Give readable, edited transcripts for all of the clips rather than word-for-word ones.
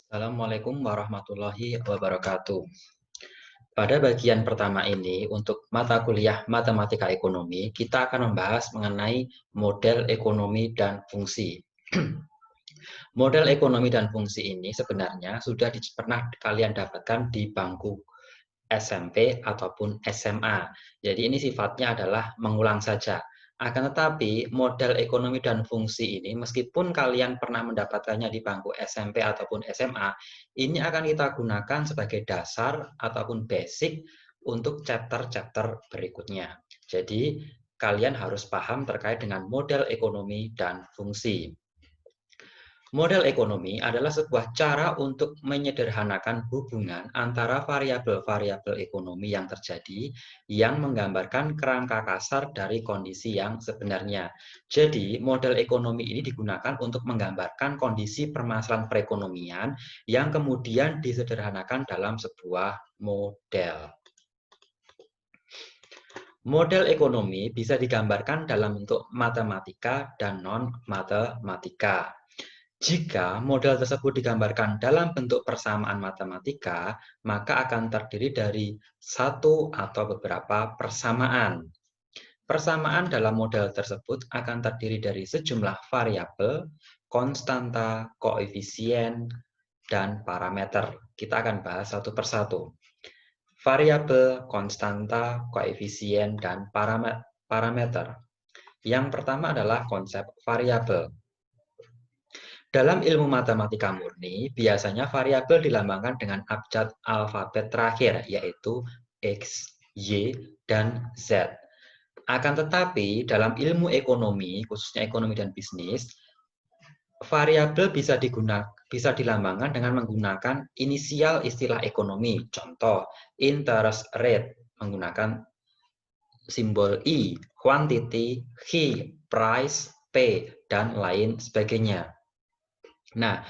Assalamualaikum warahmatullahi wabarakatuh. Pada bagian pertama ini, untuk mata kuliah Matematika Ekonomi, kita akan membahas mengenai model ekonomi dan fungsi. Model ekonomi dan fungsi ini sebenarnya sudah pernah kalian dapatkan di bangku SMP ataupun SMA. Jadi ini sifatnya adalah mengulang saja. Akan tetapi model ekonomi dan fungsi ini meskipun kalian pernah mendapatkannya di bangku SMP ataupun SMA, ini akan kita gunakan sebagai dasar ataupun basic untuk chapter-chapter berikutnya. Jadi kalian harus paham terkait dengan model ekonomi dan fungsi. Model ekonomi adalah sebuah cara untuk menyederhanakan hubungan antara variabel-variabel ekonomi yang terjadi yang menggambarkan kerangka kasar dari kondisi yang sebenarnya. Jadi, model ekonomi ini digunakan untuk menggambarkan kondisi permasalahan perekonomian yang kemudian disederhanakan dalam sebuah model. Model ekonomi bisa digambarkan dalam bentuk matematika dan non-matematika. Jika model tersebut digambarkan dalam bentuk persamaan matematika, maka akan terdiri dari satu atau beberapa persamaan. Persamaan dalam model tersebut akan terdiri dari sejumlah variabel, konstanta, koefisien, dan parameter. Kita akan bahas satu persatu. Variabel, konstanta, koefisien, dan parameter. Yang pertama adalah konsep variabel. Dalam ilmu matematika murni, biasanya variabel dilambangkan dengan abjad alfabet terakhir, yaitu X, Y, dan Z. Akan tetapi, dalam ilmu ekonomi, khususnya ekonomi dan bisnis, variabel bisa dilambangkan dengan menggunakan inisial istilah ekonomi. Contoh, interest rate menggunakan simbol I, quantity, H, price, P, dan lain sebagainya. Nah,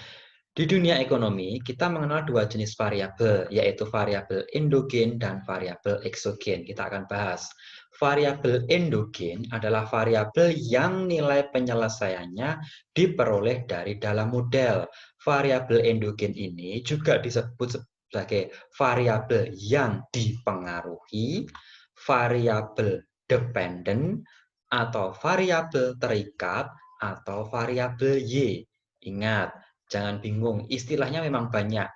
di dunia ekonomi, kita mengenal dua jenis variabel, yaitu variabel endogen dan variabel eksogen. Kita akan bahas. Variabel endogen adalah variabel yang nilai penyelesaiannya diperoleh dari dalam model. Variabel endogen ini juga disebut sebagai variabel yang dipengaruhi, variabel dependen, atau variabel terikat, atau variabel Y. Ingat, jangan bingung, istilahnya memang banyak.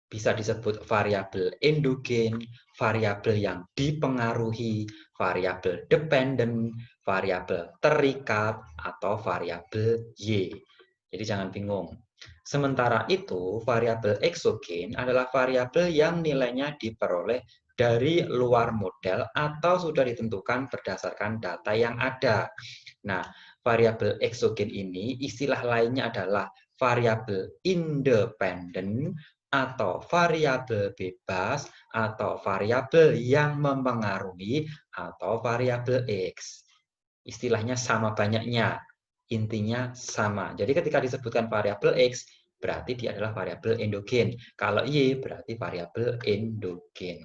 Bisa disebut variabel endogen, variabel yang dipengaruhi, variabel dependen, variabel terikat, atau variabel Y. Jadi jangan bingung. Sementara itu, variabel eksogen adalah variabel yang nilainya diperoleh dari luar model atau sudah ditentukan berdasarkan data yang ada. Nah, variabel eksogen ini istilah lainnya adalah variabel independen atau variabel bebas atau variabel yang mempengaruhi atau variabel X. Istilahnya sama banyaknya, intinya sama. Jadi ketika disebutkan variabel X, berarti dia adalah variabel endogen. Kalau Y berarti variabel endogen.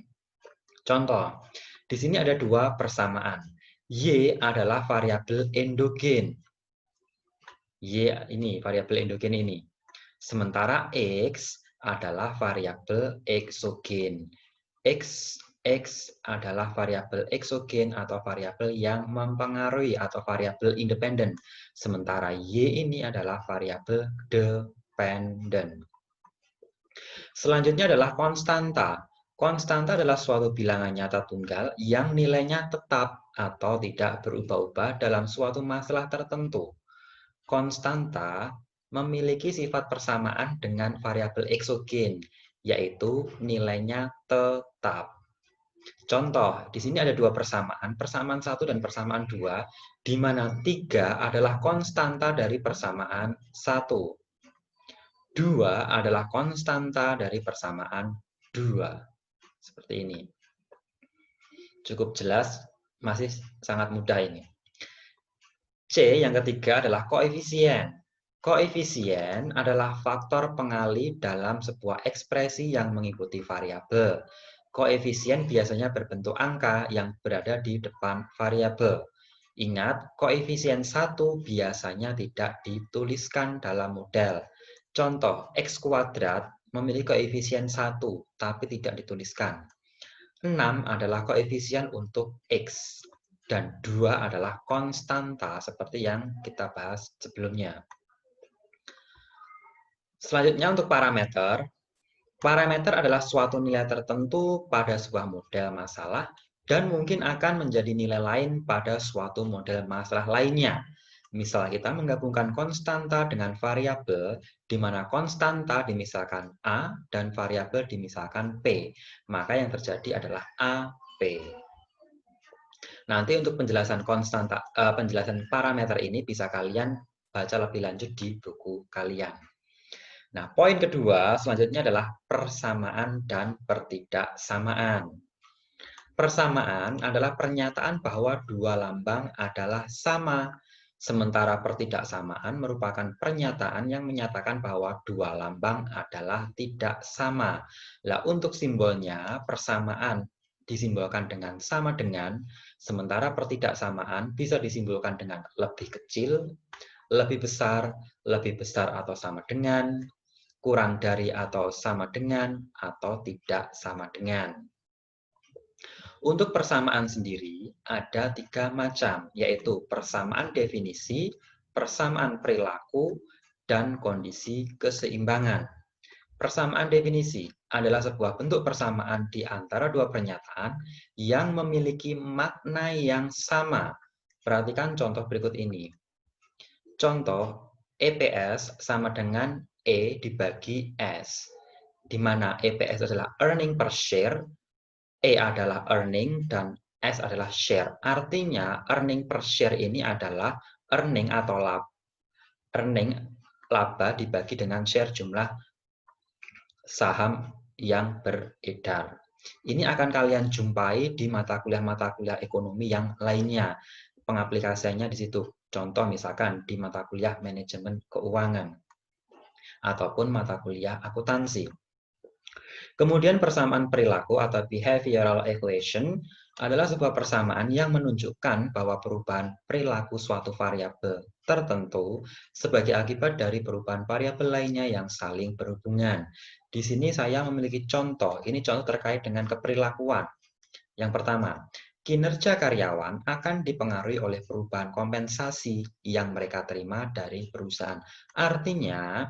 Contoh, di sini ada dua persamaan. Y adalah variabel endogen. Y ini variabel endogen ini. Sementara X adalah variabel eksogen. X adalah variabel eksogen atau variabel yang mempengaruhi atau variabel independen. Sementara Y ini adalah variabel dependen. Selanjutnya adalah konstanta. Konstanta adalah suatu bilangan nyata tunggal yang nilainya tetap atau tidak berubah-ubah dalam suatu masalah tertentu. Konstanta memiliki sifat persamaan dengan variabel eksogen, yaitu nilainya tetap. Contoh, di sini ada dua persamaan, persamaan 1 dan persamaan 2, di mana 3 adalah konstanta dari persamaan 1. 2 adalah konstanta dari persamaan 2. Seperti ini. Cukup jelas, masih sangat mudah ini. C yang ketiga adalah koefisien. Koefisien adalah faktor pengali dalam sebuah ekspresi yang mengikuti variabel. Koefisien biasanya berbentuk angka yang berada di depan variabel. Ingat, koefisien 1 biasanya tidak dituliskan dalam model. Contoh, X kuadrat memiliki koefisien 1, tapi tidak dituliskan. 6 adalah koefisien untuk X, dan 2 adalah konstanta seperti yang kita bahas sebelumnya. Selanjutnya untuk parameter. Parameter adalah suatu nilai tertentu pada sebuah model masalah dan mungkin akan menjadi nilai lain pada suatu model masalah lainnya. Misal kita menggabungkan konstanta dengan variabel, di mana konstanta dimisalkan A dan variabel dimisalkan P. Maka yang terjadi adalah AP. Nanti untuk penjelasan penjelasan parameter ini bisa kalian baca lebih lanjut di buku kalian. Nah, poin kedua selanjutnya adalah persamaan dan pertidaksamaan. Persamaan adalah pernyataan bahwa dua lambang adalah sama, sementara pertidaksamaan merupakan pernyataan yang menyatakan bahwa dua lambang adalah tidak sama. Nah, untuk simbolnya, persamaan disimbolkan dengan sama dengan, sementara pertidaksamaan bisa disimbolkan dengan lebih kecil, lebih besar atau sama dengan, kurang dari atau sama dengan, atau tidak sama dengan. Untuk persamaan sendiri ada 3 macam, yaitu persamaan definisi, persamaan perilaku, dan kondisi keseimbangan. Persamaan definisi adalah sebuah bentuk persamaan di antara dua pernyataan yang memiliki makna yang sama. Perhatikan contoh berikut ini. Contoh, EPS sama dengan E dibagi S, di mana EPS adalah earning per share, E adalah earning, dan S adalah share. Artinya, earning per share ini adalah earning atau laba dibagi dengan share jumlah saham yang beredar. Ini akan kalian jumpai di mata kuliah ekonomi yang lainnya. Pengaplikasiannya di situ. Contoh misalkan di mata kuliah manajemen keuangan ataupun mata kuliah akuntansi. Kemudian persamaan perilaku atau behavioral equation adalah sebuah persamaan yang menunjukkan bahwa perubahan perilaku suatu variabel tertentu sebagai akibat dari perubahan variabel lainnya yang saling berhubungan. Di sini saya memiliki contoh, ini contoh terkait dengan keperilakuan. Yang pertama, kinerja karyawan akan dipengaruhi oleh perubahan kompensasi yang mereka terima dari perusahaan. Artinya,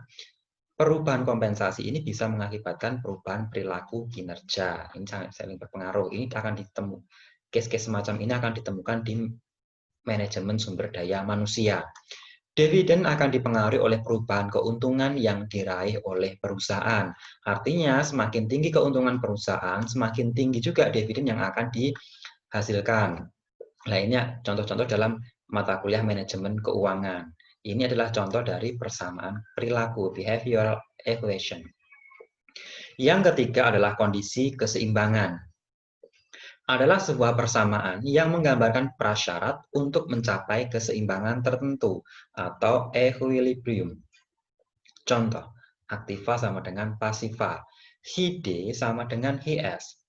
perubahan kompensasi ini bisa mengakibatkan perubahan perilaku kinerja. Ini sangat saling berpengaruh. Ini akan case-case semacam ini akan ditemukan di manajemen sumber daya manusia. Dividen akan dipengaruhi oleh perubahan keuntungan yang diraih oleh perusahaan. Artinya, semakin tinggi keuntungan perusahaan, semakin tinggi juga dividen yang akan dihasilkan. Lainnya, contoh-contoh dalam mata kuliah manajemen keuangan. Ini adalah contoh dari persamaan perilaku, behavioral equation. Yang ketiga adalah kondisi keseimbangan. Adalah sebuah persamaan yang menggambarkan prasyarat untuk mencapai keseimbangan tertentu atau equilibrium. Contoh, aktiva sama dengan pasiva, HID sama dengan HS.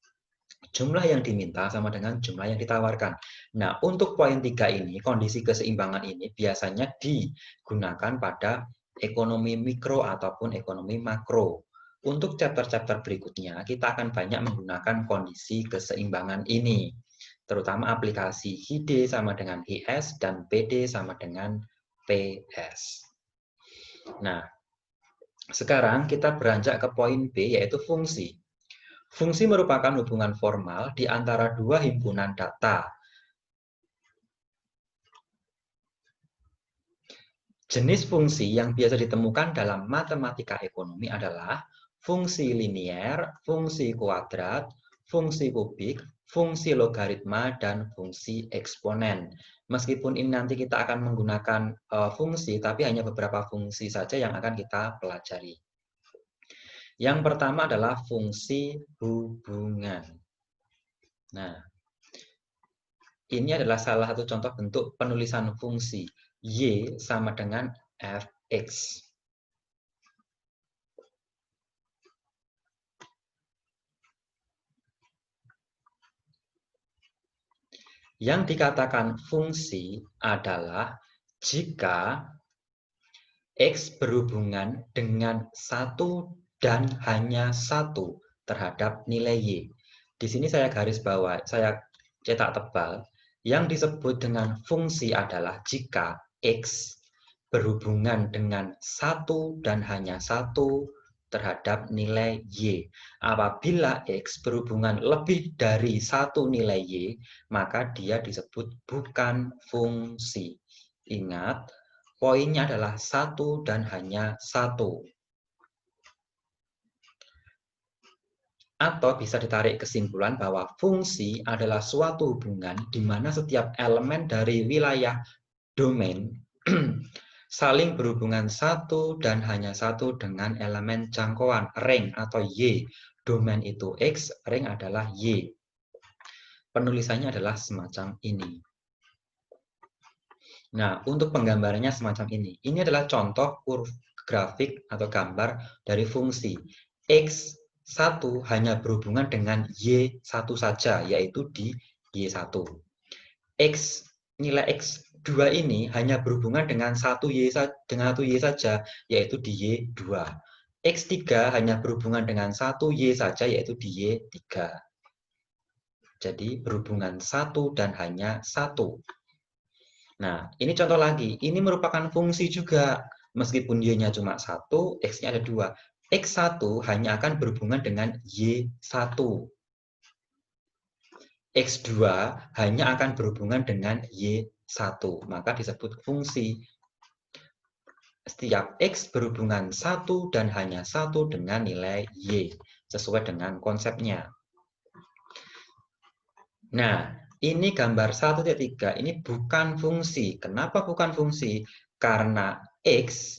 Jumlah yang diminta sama dengan jumlah yang ditawarkan. Nah, untuk poin 3 ini, kondisi keseimbangan ini biasanya digunakan pada ekonomi mikro ataupun ekonomi makro. Untuk chapter-chapter berikutnya, kita akan banyak menggunakan kondisi keseimbangan ini. Terutama aplikasi HID sama dengan HS dan PD sama dengan PS. Nah, sekarang kita beranjak ke poin B, yaitu fungsi. Fungsi merupakan hubungan formal di antara dua himpunan data. Jenis fungsi yang biasa ditemukan dalam matematika ekonomi adalah fungsi linier, fungsi kuadrat, fungsi kubik, fungsi logaritma, dan fungsi eksponen. Meskipun ini nanti kita akan menggunakan fungsi, tapi hanya beberapa fungsi saja yang akan kita pelajari. Yang pertama adalah fungsi hubungan. Nah, ini adalah salah satu contoh bentuk penulisan fungsi. Y sama dengan Fx. Yang dikatakan fungsi adalah jika X berhubungan dengan satu dan hanya satu terhadap nilai Y. Di sini saya garis bawah, saya cetak tebal. Yang disebut dengan fungsi adalah jika X berhubungan dengan satu dan hanya satu terhadap nilai Y. Apabila X berhubungan lebih dari satu nilai Y, maka dia disebut bukan fungsi. Ingat, poinnya adalah satu dan hanya satu. Atau bisa ditarik kesimpulan bahwa fungsi adalah suatu hubungan di mana setiap elemen dari wilayah domain saling berhubungan satu dan hanya satu dengan elemen jangkauan ring atau Y. Domain itu X, ring adalah Y. Penulisannya adalah semacam ini. Nah, untuk penggambarannya semacam ini. Ini adalah contoh grafik atau gambar dari fungsi. X1 hanya berhubungan dengan Y1 saja, yaitu di Y1. Nilai X2 ini hanya berhubungan dengan satu Y saja, yaitu di Y2. X3 hanya berhubungan dengan satu Y saja, yaitu di Y3. Jadi berhubungan satu dan hanya satu. Nah, ini contoh lagi. Ini merupakan fungsi juga. Meskipun Y-nya cuma 1, X-nya ada 2. X1 hanya akan berhubungan dengan Y1. X2 hanya akan berhubungan dengan Y1. Maka disebut fungsi. Setiap X berhubungan 1 dan hanya 1 dengan nilai Y. Sesuai dengan konsepnya. Nah, ini gambar 1.3, ini bukan fungsi. Kenapa bukan fungsi? Karena X,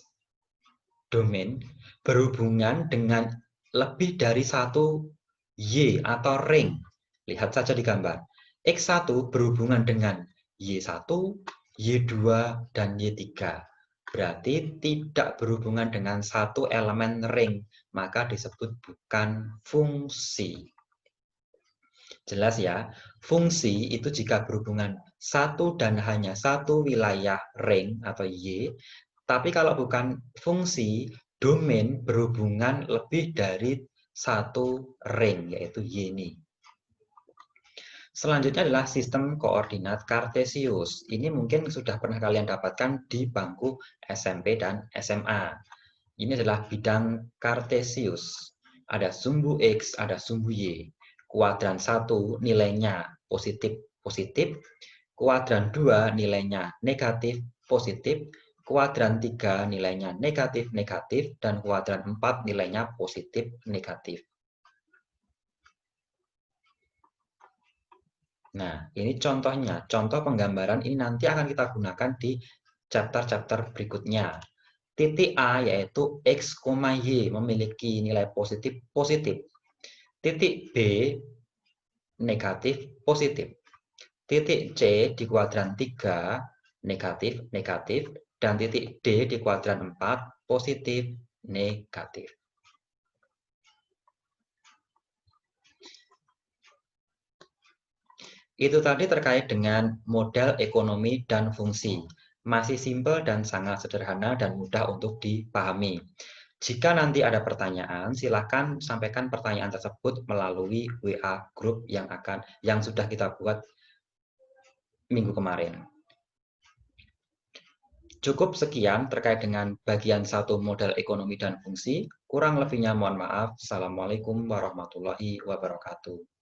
domain, berhubungan dengan lebih dari satu Y atau ring. Lihat saja di gambar. X1 berhubungan dengan Y1, Y2, dan Y3. Berarti tidak berhubungan dengan satu elemen ring, maka disebut bukan fungsi. Jelas ya, fungsi itu jika berhubungan satu dan hanya satu wilayah ring atau Y, tapi kalau bukan fungsi, domain berhubungan lebih dari satu ring, yaitu Y ini. Selanjutnya adalah sistem koordinat Kartesius. Ini mungkin sudah pernah kalian dapatkan di bangku SMP dan SMA. Ini adalah bidang Kartesius. Ada sumbu X, ada sumbu Y. Kuadran 1 nilainya positif-positif, kuadran 2 nilainya negatif-positif, kuadran 3 nilainya negatif-negatif, dan kuadran 4 nilainya positif-negatif. Nah, ini contohnya, contoh penggambaran ini nanti akan kita gunakan di chapter-chapter berikutnya. Titik A yaitu X, Y memiliki nilai positif-positif. Titik B negatif-positif. Titik C di kuadran 3 negatif-negatif. Dan titik D di kuadran 4 positif-negatif. Itu tadi terkait dengan model ekonomi dan fungsi. Masih simpel dan sangat sederhana dan mudah untuk dipahami. Jika nanti ada pertanyaan, silakan sampaikan pertanyaan tersebut melalui WA group yang sudah kita buat minggu kemarin. Cukup sekian terkait dengan bagian 1 model ekonomi dan fungsi. Kurang lebihnya mohon maaf. Assalamualaikum warahmatullahi wabarakatuh.